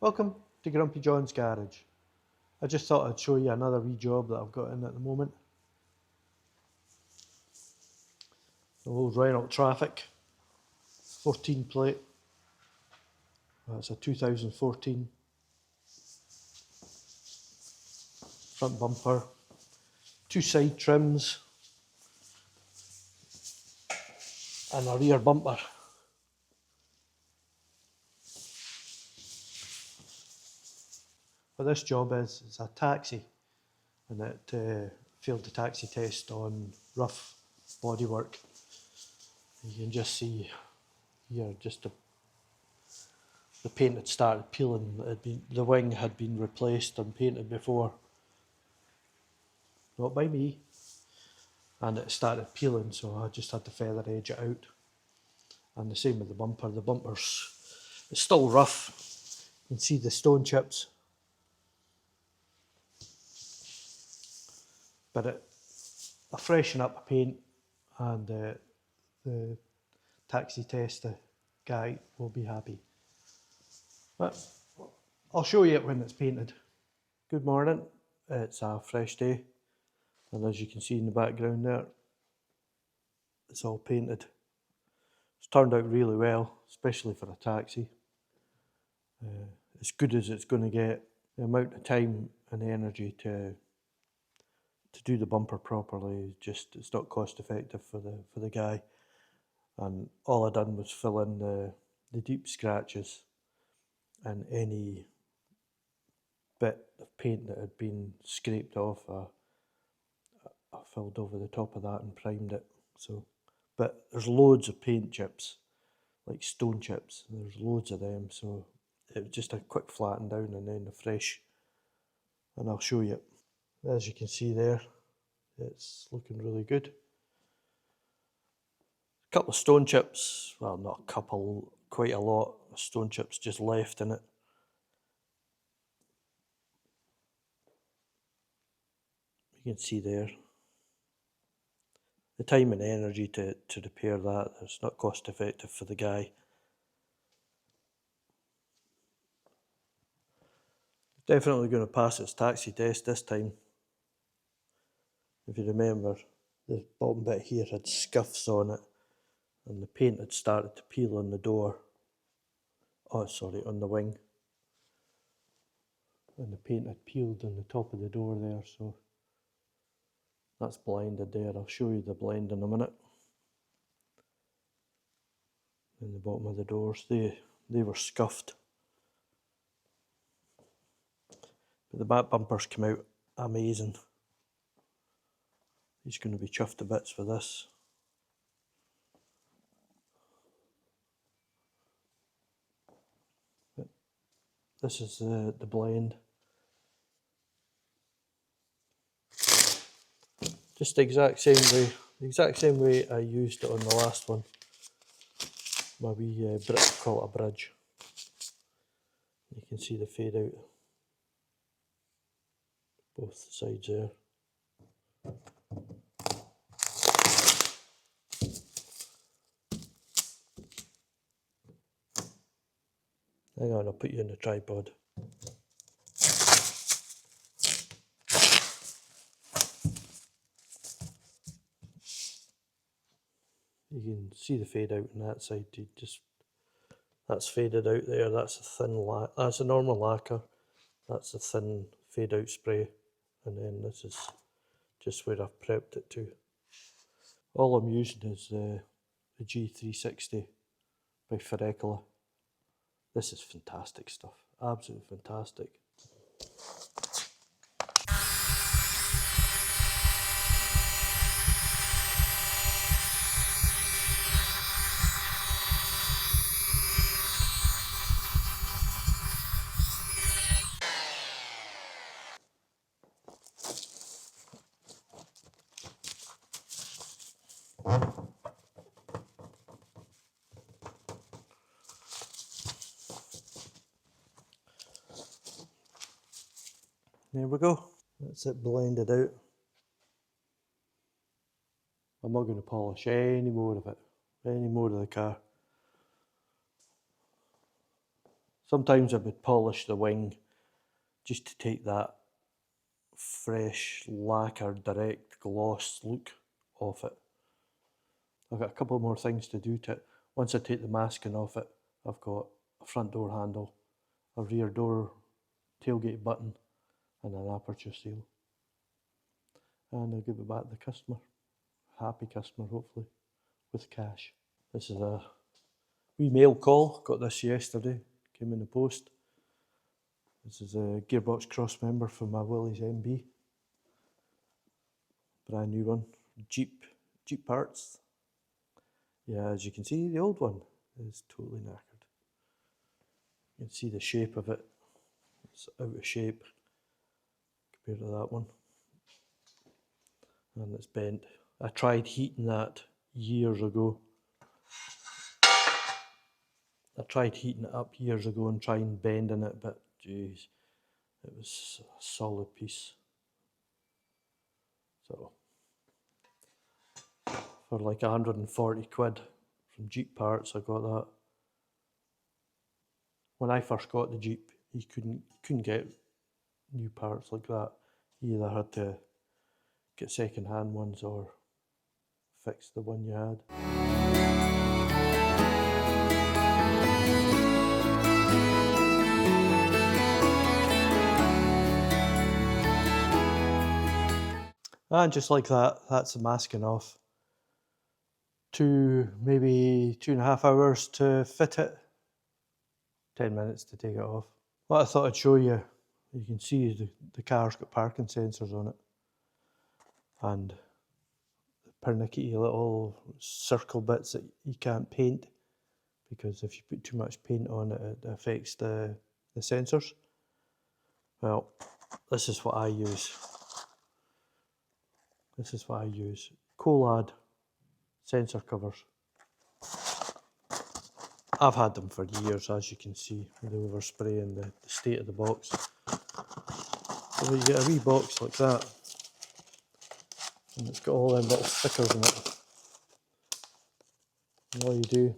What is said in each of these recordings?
Welcome to Grumpy John's Garage. I just thought I'd show you another wee job that I've got in at the moment. The old Renault Traffic 14 plate. That's a 2014 front bumper, two side trims and a rear bumper. What this job is, it's a taxi, and it failed the taxi test on rough bodywork. You can just see here, the paint had started peeling. The wing had been replaced and painted before, not by me, and it started peeling, so I just had to feather edge it out. And the same with the bumper. The bumper's it's still rough. You can see the stone chips, but a freshen up of paint, and the taxi test guy will be happy. But I'll show you it when it's painted. Good morning. It's a fresh day, and as you can see in the background there, it's all painted. It's turned out really well, especially for a taxi. As good as it's going to get. The amount of time and energy to do the bumper properly, it's not cost effective for the guy. And all I done was fill in the deep scratches, and any bit of paint that had been scraped off, I filled over the top of that and primed it. So, but there's loads of paint chips, like stone chips. There's loads of them, so it was just a quick flatten down and then a fresh. And I'll show you. As you can see there, it's looking really good. A couple of stone chips, well, not a couple, quite a lot of stone chips just left in it. You can see there. The time and energy to repair that, it's not cost effective for the guy. Definitely going to pass its taxi test this time. If you remember, the bottom bit here had scuffs on it, and the paint had started to peel on the door. Oh, sorry, on the wing. And the paint had peeled on the top of the door there, so that's blinded there. I'll show you the blend in a minute. In the bottom of the doors, they were scuffed. But the back bumpers come out amazing. He's going to be chuffed to bits for this. But this is the blend. Just the exact same way I used it on the last one. My wee call it a bridge. You can see the fade out both sides there. Hang on, I'll put you in the tripod. You can see the fade out on that side. That's faded out there. That's a thin that's a normal lacquer. That's a thin fade out spray, and then this is just where I've prepped it to. All I'm using is the G360 by Ferrecola. This is fantastic stuff, absolutely fantastic. There we go. That's it blended out. I'm not going to polish any more of it, any more of the car. Sometimes I would polish the wing just to take that fresh lacquer direct gloss look off it. I've got a couple more things to do to it. Once I take the masking off it, I've got a front door handle, a rear door tailgate button, and an aperture seal. And I'll give it back to the customer. Happy customer, hopefully, with cash. This is a wee mail call. Got this yesterday. Came in the post. This is a gearbox cross member for my Willys MB. Brand new one. Jeep parts. Yeah, as you can see, the old one is totally knackered. You can see the shape of it. It's out of shape compared to that one. And it's bent. I tried heating that years ago. I tried heating it up years ago and trying bending it, but geez, it was a solid piece. So for like 140 quid from Jeep parts, I got that. When I first got the Jeep, you couldn't get new parts like that. You either had to get second-hand ones or fix the one you had. And just like that, that's the masking off. Maybe 2.5 hours to fit it. 10 minutes to take it off. What I thought I'd show you, you can see the car's got parking sensors on it. And the pernickety little circle bits that you can't paint, because if you put too much paint on it, it affects the sensors. Well, this is what I use. This is what I use. Colad sensor covers. I've had them for years, as you can see, with the overspray and the state of the box. So you get a wee box like that, and it's got all them little stickers in it. And all you do,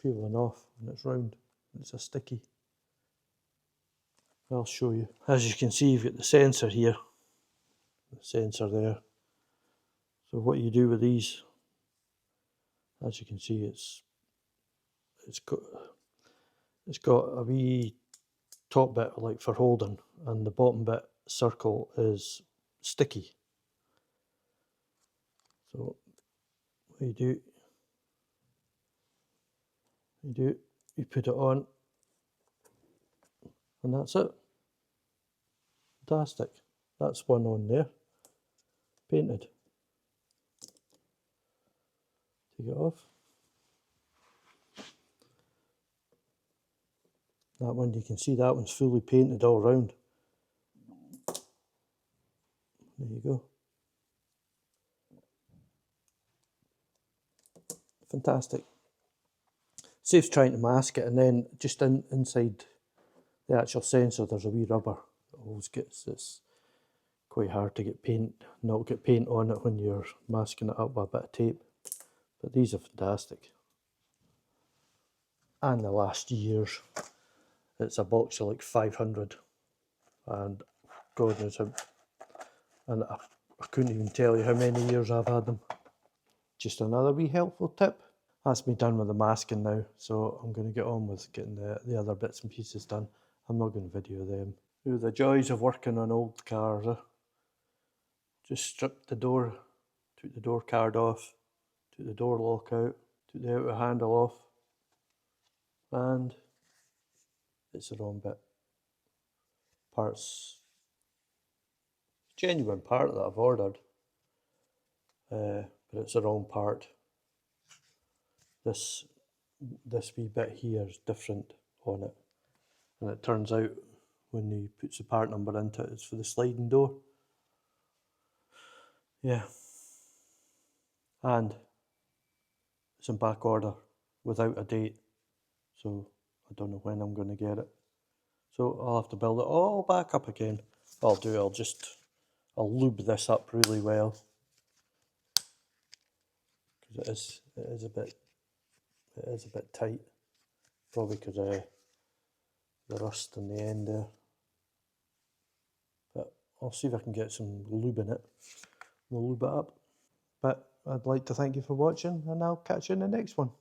peel one off, and it's round. It's a sticky. I'll show you. As you can see, you've got the sensor here, the sensor there. So what you do with these, as you can see, it's got a wee top bit like for holding, and the bottom bit circle is sticky. So what you do, you put it on, and that's it. Fantastic. That's one on there, painted. Take it off. That one, you can see that one's fully painted all round. There you go. Fantastic. Saves trying to mask it, and then just inside the actual sensor there's a wee rubber that always gets, it's quite hard to get not get paint on it when you're masking it up with a bit of tape. But these are fantastic. And the last years, it's a box of like 500, and God knows how, and I couldn't even tell you how many years I've had them. Just another wee helpful tip. That's me done with the masking now, so I'm going to get on with getting the other bits and pieces done. I'm not going to video them. Ooh, the joys of working on old cars. Just stripped the door, took the door card off, took the door lock out, took the outer handle off, and it's the wrong bit. Parts, genuine part that I've ordered, but it's the wrong part. This wee bit here is different on it, and it turns out when he puts the part number into it, it's for the sliding door. Yeah, and it's in back order without a date, so I don't know when I'm going to get it. So I'll have to build it all back up again. What I'll do, I'll lube this up really well, because it is a bit tight, probably because the rust in the end there. But I'll see if I can get some lube in it. We'll lube it up. But I'd like to thank you for watching, and I'll catch you in the next one.